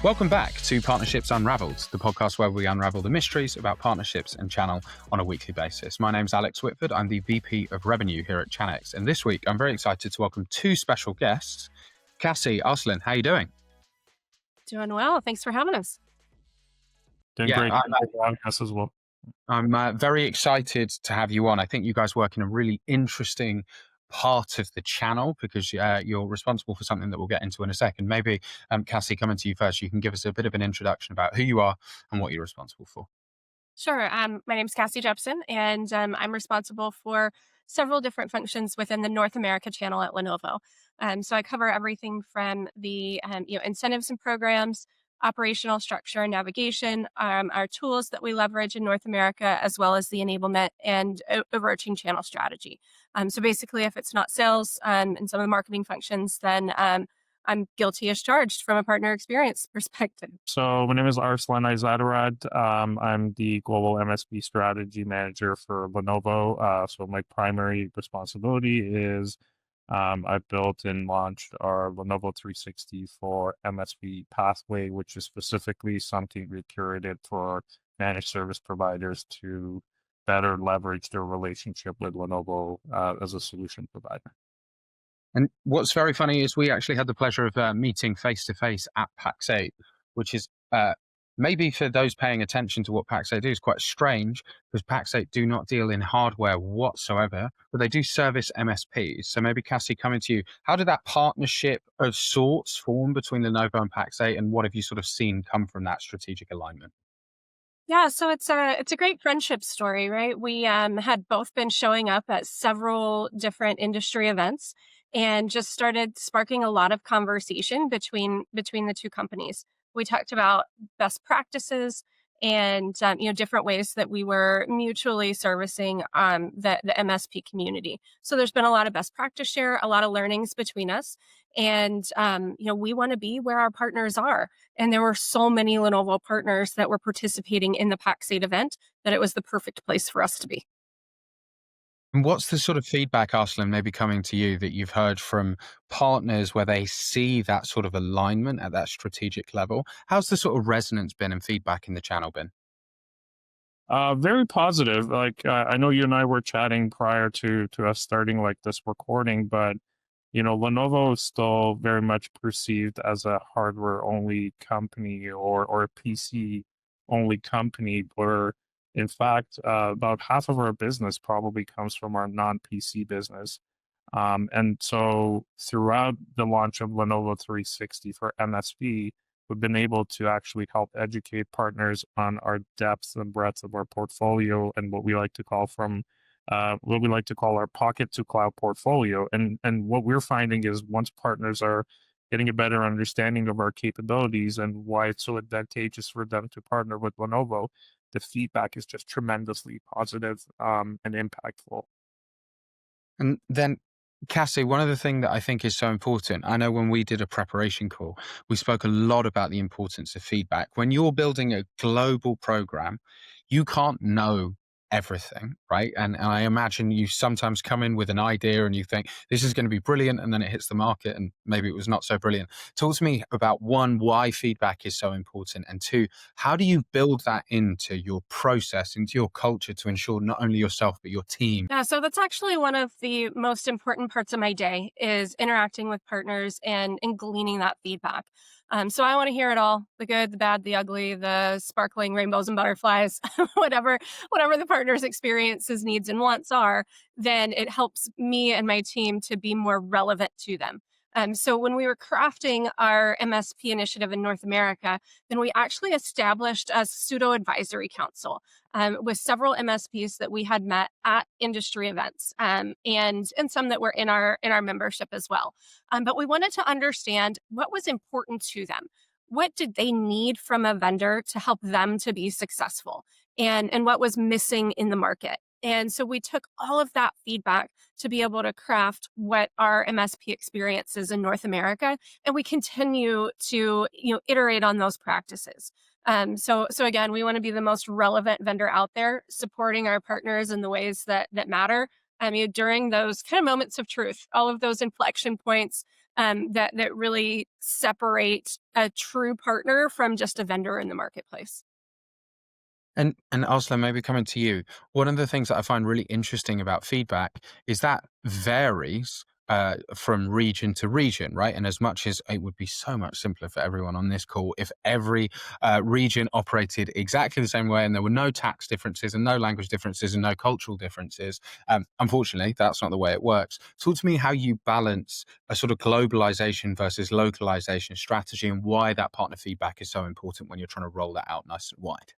Welcome back to Partnerships Unraveled, the podcast where we unravel the mysteries about partnerships and channel on a weekly basis. My name's Alex Whitford. I'm the VP of Revenue here at Chanex. And this week, I'm very excited to welcome two special guests. Cassie, Arsalan, how are you doing? Doing well. Thanks for having us. Doing great. Us as well. I'm very excited to have you on. I think you guys work in a really interesting part of the channel because you're responsible for something that we'll get into in a second. Maybe, Cassie, coming to you first, you can give us a bit of an introduction about who you are and what you're responsible for. Sure. My name's Cassie Jeppson, and I'm responsible for several different functions within the North America channel at Lenovo. So I cover everything from the incentives and programs, operational structure and navigation, our tools that we leverage in North America, as well as the enablement and overarching channel strategy. So basically, if it's not sales and some of the marketing functions, then I'm guilty as charged from a partner experience perspective. So my name is Arsalan Eizadirad. I'm the global MSP strategy manager for Lenovo. So my primary responsibility is I've built and launched our Lenovo 360 for MSP pathway, which is specifically something we curated for managed service providers to better leverage their relationship with Lenovo as a solution provider. And what's very funny is we actually had the pleasure of meeting face-to-face at PAX 8, which is maybe for those paying attention to what PAX 8 do is quite strange because PAX 8 do not deal in hardware whatsoever, but they do service MSPs. So maybe Cassie, coming to you, how did that partnership of sorts form between Lenovo and PAX 8, and what have you sort of seen come from that strategic alignment? Yeah, so it's a great friendship story, right? We had both been showing up at several different industry events and just started sparking a lot of conversation between the two companies. We talked about best practices and different ways that we were mutually servicing the MSP community. So there's been a lot of best practice share, a lot of learnings between us, and we want to be where our partners are. And there were so many Lenovo partners that were participating in the PAX 8 event that it was the perfect place for us to be. And what's the sort of feedback, Arsalan, maybe coming to you that you've heard from partners where they see that sort of alignment at that strategic level? How's the sort of resonance been and feedback in the channel been? Very positive. Like I know you and I were chatting prior to us starting like this recording, but Lenovo is still very much perceived as a hardware only company or a PC only company, where in fact about half of our business probably comes from our non-PC business. And so throughout the launch of Lenovo 360 for MSP, we've been able to actually help educate partners on our depth and breadth of our portfolio and what we like to call our pocket to cloud portfolio. And what we're finding is once partners are getting a better understanding of our capabilities and why it's so advantageous for them to partner with Lenovo, the feedback is just tremendously positive and impactful. And then, Cassie, one of the things that I think is so important, I know when we did a preparation call, we spoke a lot about the importance of feedback. When you're building a global program, you can't know everything, right? And I imagine you sometimes come in with an idea and you think this is going to be brilliant, and then it hits the market and maybe it was not so brilliant. Talk to me about one, why feedback is so important, and two, how do you build that into your process, into your culture to ensure not only yourself but your team? Yeah, so that's actually one of the most important parts of my day is interacting with partners and gleaning that feedback. So I want to hear it all, the good, the bad, the ugly, the sparkling rainbows and butterflies, whatever the partner's experiences, needs, and wants are, then it helps me and my team to be more relevant to them. So when we were crafting our MSP initiative in North America, then we actually established a pseudo advisory council with several MSPs that we had met at industry events, and some that were in our membership as well. But we wanted to understand what was important to them. What did they need from a vendor to help them to be successful, and what was missing in the market? And so we took all of that feedback to be able to craft what our MSP experience is in North America, and we continue to iterate on those practices. So again, we want to be the most relevant vendor out there, supporting our partners in the ways that matter. During those kind of moments of truth, all of those inflection points, that really separate a true partner from just a vendor in the marketplace. And Arslan, maybe coming to you, one of the things that I find really interesting about feedback is that varies from region to region, right? And as much as it would be so much simpler for everyone on this call if every region operated exactly the same way and there were no tax differences and no language differences and no cultural differences, unfortunately, that's not the way it works. Talk to me how you balance a sort of globalization versus localization strategy and why that partner feedback is so important when you're trying to roll that out nice and wide.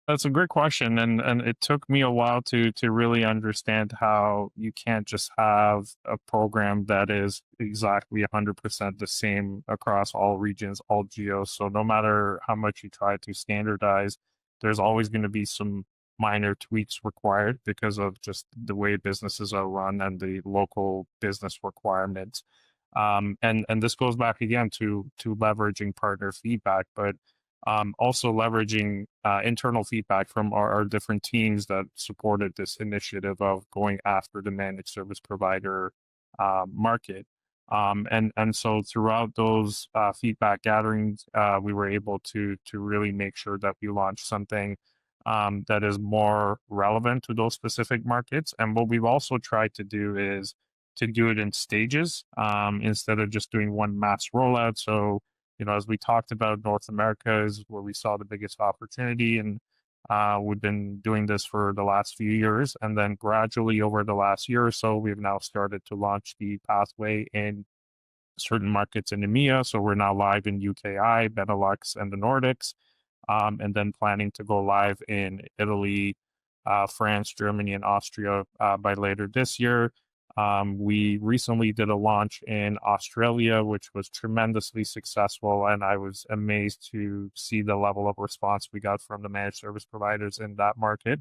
That's a great question, and it took me a while to really understand how you can't just have a program that is exactly 100% the same across all regions, all geos. So no matter how much you try to standardize, there's always going to be some minor tweaks required because of just the way businesses are run and the local business requirements. And this goes back again to leveraging partner feedback, but also leveraging internal feedback from our different teams that supported this initiative of going after the managed service provider market. And so throughout those feedback gatherings, we were able to really make sure that we launched something that is more relevant to those specific markets. And what we've also tried to do is to do it in stages instead of just doing one mass rollout. So as we talked about, North America is where we saw the biggest opportunity, and we've been doing this for the last few years. And then gradually over the last year or so, we've now started to launch the pathway in certain markets in EMEA. So we're now live in UKI, Benelux, and the Nordics, and then planning to go live in Italy, France, Germany, and Austria by later this year. We recently did a launch in Australia, which was tremendously successful, and I was amazed to see the level of response we got from the managed service providers in that market.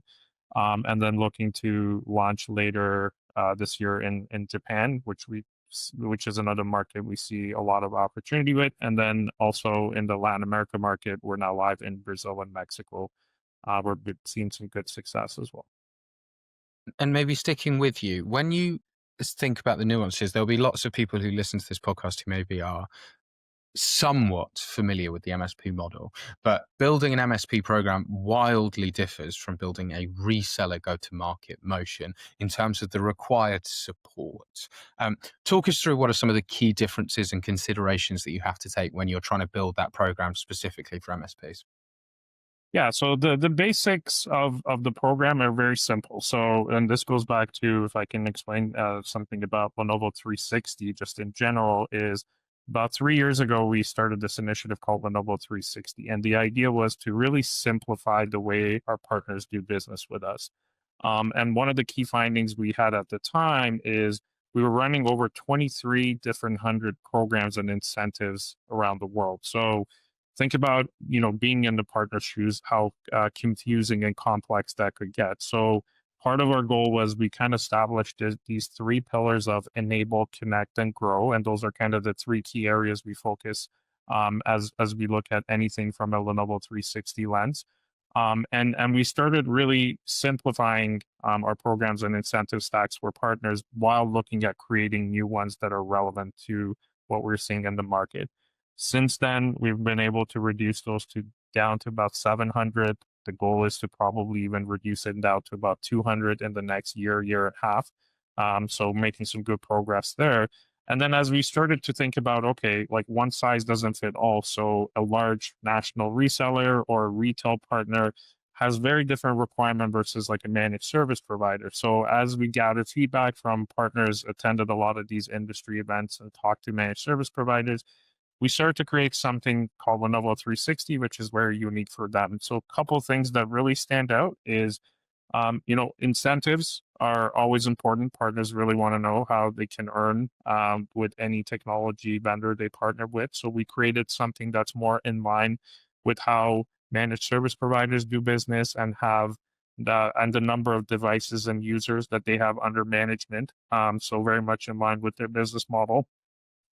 And then looking to launch later this year in Japan, which is another market we see a lot of opportunity with. And then also in the Latin America market, we're now live in Brazil and Mexico. We're seeing some good success as well. And maybe sticking with you, when you think about the nuances, there'll be lots of people who listen to this podcast who maybe are somewhat familiar with the MSP model, but building an MSP program wildly differs from building a reseller go-to-market motion in terms of the required support. Talk us through what are some of the key differences and considerations that you have to take when you're trying to build that program specifically for MSPs. Yeah, so the basics of the program are very simple. So, and this goes back to, if I can explain something about Lenovo 360 just in general, is about 3 years ago, we started this initiative called Lenovo 360. And the idea was to really simplify the way our partners do business with us. And one of the key findings we had at the time is we were running over 23 different hundred programs and incentives around the world. So think about, being in the partner's shoes, how confusing and complex that could get. So part of our goal was we kind of established these three pillars of enable, connect, and grow. And those are kind of the three key areas we focus as we look at anything from a Lenovo 360 lens. And we started really simplifying our programs and incentive stacks for partners while looking at creating new ones that are relevant to what we're seeing in the market. Since then, we've been able to reduce those down to about 700. The goal is to probably even reduce it down to about 200 in the next year and a half. So making some good progress there. And then as we started to think about, okay, like one size doesn't fit all. So a large national reseller or a retail partner has very different requirement versus like a managed service provider. So as we gathered feedback from partners, attended a lot of these industry events and talked to managed service providers, we started to create something called Lenovo 360, which is very unique for them. So a couple of things that really stand out is, incentives are always important. Partners really want to know how they can earn with any technology vendor they partner with. So we created something that's more in line with how managed service providers do business and have the number of devices and users that they have under management. So very much in line with their business model.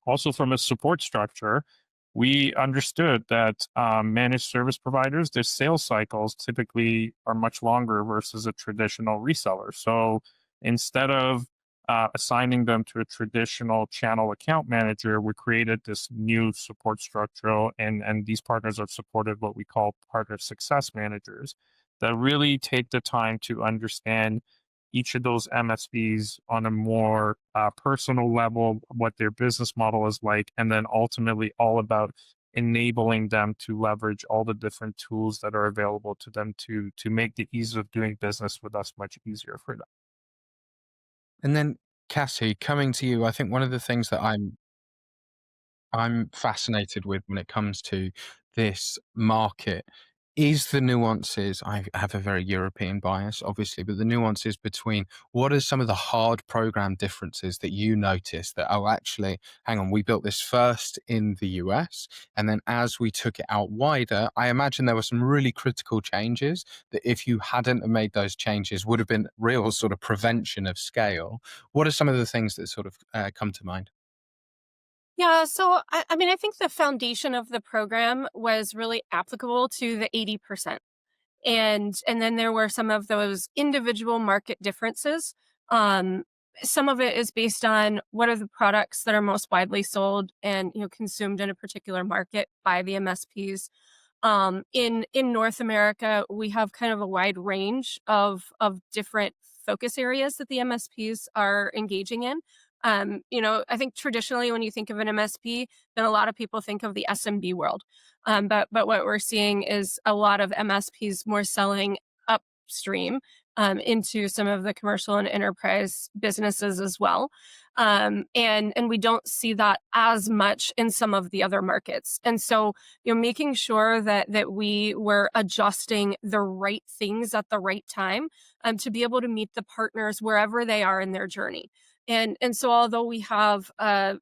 Also, from a support structure, we understood that managed service providers, their sales cycles typically are much longer versus a traditional reseller. So instead of assigning them to a traditional channel account manager, we created this new support structure, and these partners are supported what we call partner success managers that really take the time to understand each of those MSPs on a more personal level, what their business model is like, and then ultimately all about enabling them to leverage all the different tools that are available to them to make the ease of doing business with us much easier for them. And then, Cassie, coming to you, I think one of the things that I'm fascinated with when it comes to this market is the nuances. I have a very European bias, obviously, but the nuances between what are some of the hard program differences that you notice that, oh, actually, hang on, we built this first in the US. And then as we took it out wider, I imagine there were some really critical changes that if you hadn't have made those changes would have been real sort of prevention of scale. What are some of the things that sort of come to mind? Yeah, so I mean, I think the foundation of the program was really applicable to the 80%. And then there were some of those individual market differences. Um, some of it is based on what are the products that are most widely sold and consumed in a particular market by the MSPs. In North America, we have kind of a wide range of different focus areas that the MSPs are engaging in. I think traditionally when you think of an MSP, then a lot of people think of the SMB world. But what we're seeing is a lot of MSPs more selling upstream into some of the commercial and enterprise businesses as well. And we don't see that as much in some of the other markets. And so, making sure that we were adjusting the right things at the right time to be able to meet the partners wherever they are in their journey. And so although we have a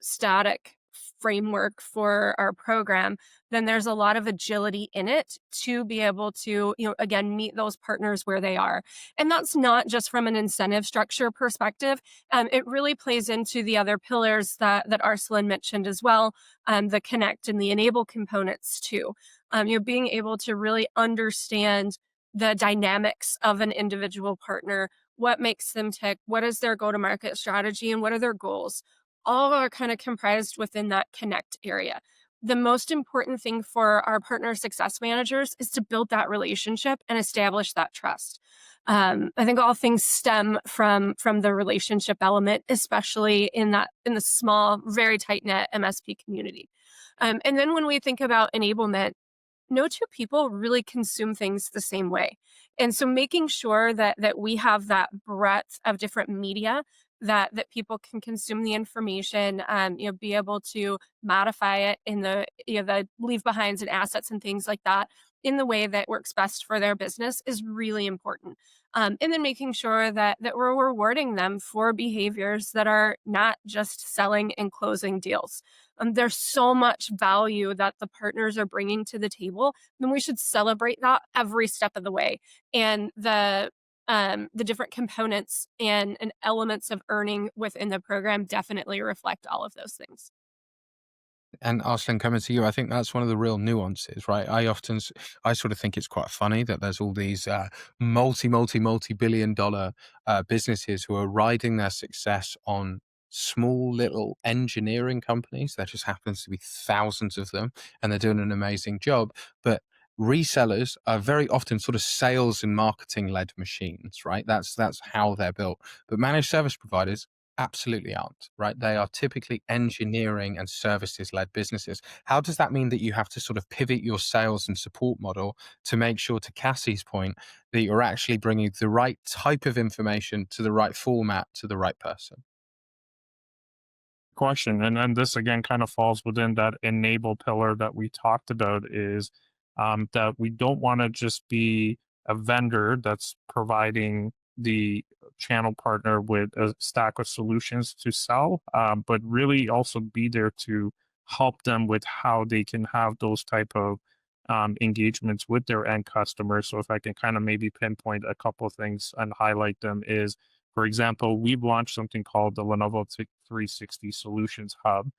static framework for our program, then there's a lot of agility in it to be able to, again, meet those partners where they are. And that's not just from an incentive structure perspective. It really plays into the other pillars that Arsalan mentioned as well, the connect and the enable components too. Being able to really understand the dynamics of an individual partner, what makes them tick, what is their go-to-market strategy, and what are their goals, all are kind of comprised within that connect area. The most important thing for our partner success managers is to build that relationship and establish that trust. I think all things stem from the relationship element, especially in the small, very tight knit MSP community. And then when we think about enablement, no two people really consume things the same way. And so making sure that we have that breadth of different media that people can consume the information, be able to modify it in the leave behinds and assets and things like that in the way that works best for their business is really important. And then making sure that we're rewarding them for behaviors that are not just selling and closing deals. There's so much value that the partners are bringing to the table, and we should celebrate that every step of the way. And the different components and elements of earning within the program definitely reflect all of those things. And Arslan, coming to you, I think that's one of the real nuances, right? I sort of think it's quite funny that there's all these multi-billion-dollar businesses who are riding their success on small little engineering companies. There just happens to be thousands of them, and they're doing an amazing job. But resellers are very often sort of sales and marketing led machines, right? That's how they're built. But managed service providers absolutely aren't, right? They are typically engineering and services led businesses. How does that mean that you have to sort of pivot your sales and support model to make sure, to Cassie's point, that you're actually bringing the right type of information to the right format to the right person? Question, and then this again kind of falls within that enable pillar that we talked about, is that we don't want to just be a vendor that's providing the channel partner with a stack of solutions to sell, but really also be there to help them with how they can have those type of engagements with their end customers. So if I can kind of maybe pinpoint a couple of things and highlight them is, for example, we've launched something called the Lenovo 360 Solutions Hub.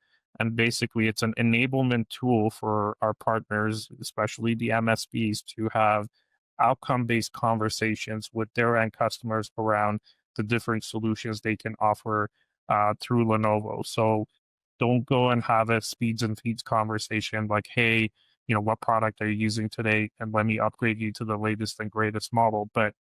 And basically, it's an enablement tool for our partners, especially the MSPs, to have outcome based conversations with their end customers around the different solutions they can offer through Lenovo. So don't go and have a speeds and feeds conversation like, hey, what product are you using today? And let me upgrade you to the latest and greatest model. But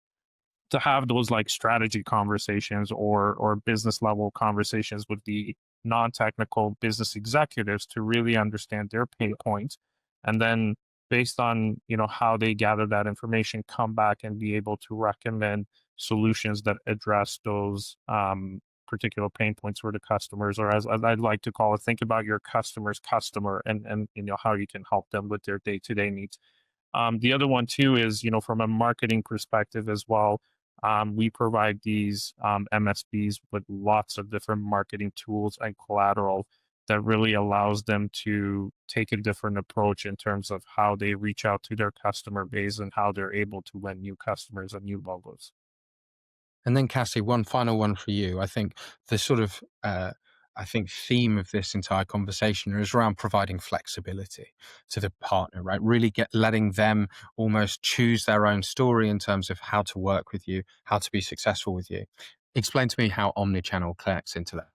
to have those like strategy conversations or business level conversations with the non-technical business executives to really understand their pain points, and then based on how they gather that information, come back and be able to recommend solutions that address those particular pain points for the customers, or as I'd like to call it, think about your customer's customer, and how you can help them with their day-to-day needs. The other one too is, from a marketing perspective as well, we provide these MSPs with lots of different marketing tools and collateral that really allows them to take a different approach in terms of how they reach out to their customer base and how they're able to win new customers and new logos. And then Cassie, one final one for you. I think the sort of theme of this entire conversation is around providing flexibility to the partner, right? Really letting them almost choose their own story in terms of how to work with you, how to be successful with you. Explain to me how omnichannel connects into that.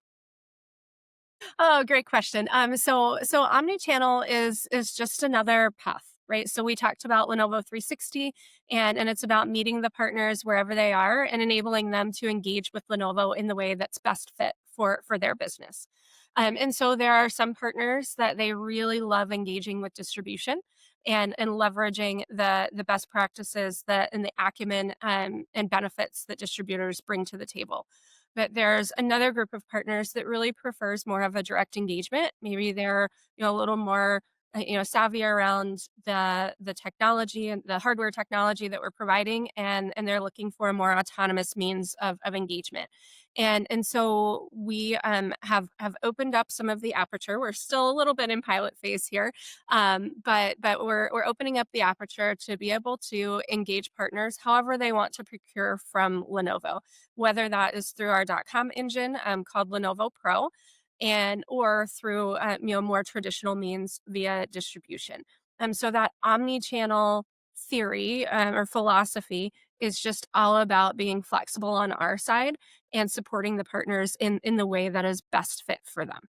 Oh, great question. So omni-channel is just another path, right? So we talked about Lenovo 360, and it's about meeting the partners wherever they are and enabling them to engage with Lenovo in the way that's best fit for their business. And so there are some partners that they really love engaging with distribution and leveraging the best practices that and the acumen and benefits that distributors bring to the table. But there's another group of partners that really prefers more of a direct engagement. Maybe they're a little more savvy around the technology and the hardware technology that we're providing, and they're looking for a more autonomous means of engagement. And so we have opened up some of the aperture. We're still a little bit in pilot phase here, but we're opening up the aperture to be able to engage partners however they want to procure from Lenovo, whether that is through our .com engine called Lenovo Pro, and or through more traditional means via distribution. So that omni-channel theory or philosophy is just all about being flexible on our side and supporting the partners in the way that is best fit for them.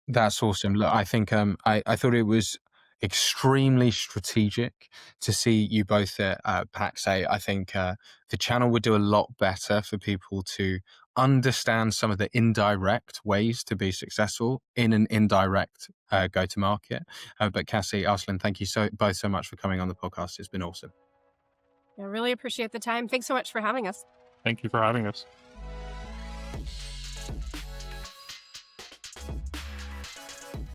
That's awesome. Look, I think I thought it was extremely strategic to see you both at PAC say. I think the channel would do a lot better for people to understand some of the indirect ways to be successful in an indirect go-to-market. But Cassie, Arsalan, thank you both so much for coming on the podcast. It's been awesome. I really appreciate the time. Thanks so much for having us. Thank you for having us.